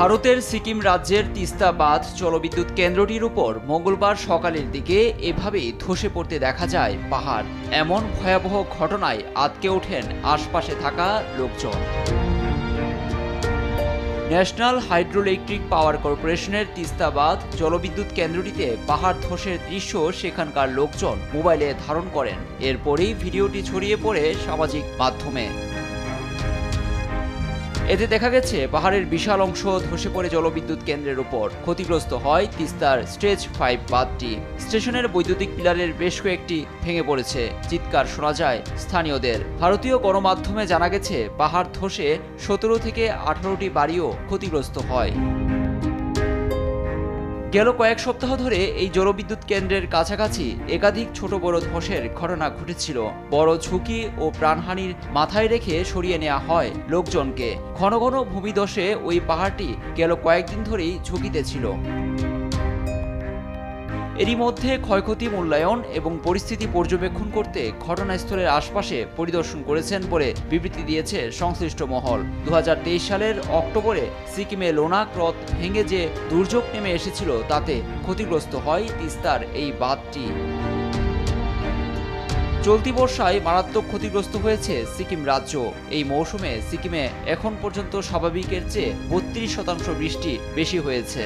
ভারতের সিকিম রাজ্যের তিস্তা বাঁধ জলবিদ্যুৎ কেন্দ্রটির উপর মঙ্গলবার সকালের দিকে এভাবেই ধসে পড়তে দেখা যায় পাহাড়। এমন ভয়াবহ ঘটনায় আঁতকে ওঠেন আশপাশে থাকা লোকজন। ন্যাশনাল হাইড্রোইলেকট্রিক পাওয়ার কর্পোরেশনের তিস্তা বাঁধ জলবিদ্যুৎ কেন্দ্রটিতে পাহাড় ধসের দৃশ্য সেখানকার লোকজন মোবাইলে ধারণ করেন। এরপরেই ভিডিওটি ছড়িয়ে পড়ে সামাজিক মাধ্যমে। এতে দেখা গেছে পাহাড়ের বিশাল অংশ ধসে পড়ে জলবিদ্যুৎ কেন্দ্রের উপর। ক্ষতিগ্রস্ত হয় তিস্তার স্টেজ 5 বাঁধটি। স্টেশনের বৈদ্যুতিক পিলারের বেশ কয়েকটি ভেঙে পড়েছে। চিৎকার শোনা যায় স্থানীয়দের। ভারতীয় গণমাধ্যমে জানা গেছে পাহাড় ধসে 17 থেকে 18টি বাড়িও ক্ষতিগ্রস্ত হয়। গেল কয়েক সপ্তাহ ধরে এই জলবিদ্যুৎ কেন্দ্রের কাছাকাছি একাধিক ছোট বড় ধসের ঘটনা ঘটেছিল। বড় ঝুঁকি ও প্রাণহানির মাথায় রেখে সরিয়ে নেওয়া হয় লোকজনকে। ঘন ঘন ভূমিধসে ওই পাহাড়টি গেল কয়েকদিন ধরেই ঝুঁকিতে ছিল। এরই মধ্যে ক্ষয়ক্ষতি মূল্যায়ন এবং পরিস্থিতি পর্যবেক্ষণ করতে ঘটনাস্থলের আশপাশে পরিদর্শন করেছেন বলে বিবৃতি দিয়েছে সংশ্লিষ্ট মহল। 2023 সালের অক্টোবরে সিকিমে লোনাক হ্রদ ভেঙে যে দুর্যোগ নেমে এসেছিল তাতে ক্ষতিগ্রস্ত হয় তিস্তার এই বাঁধটি। চলতি বর্ষায় মারাত্মক ক্ষতিগ্রস্ত হয়েছে সিকিম রাজ্য। এই মৌসুমে সিকিমে এখন পর্যন্ত স্বাভাবিকের চেয়ে 32% বৃষ্টি বেশি হয়েছে।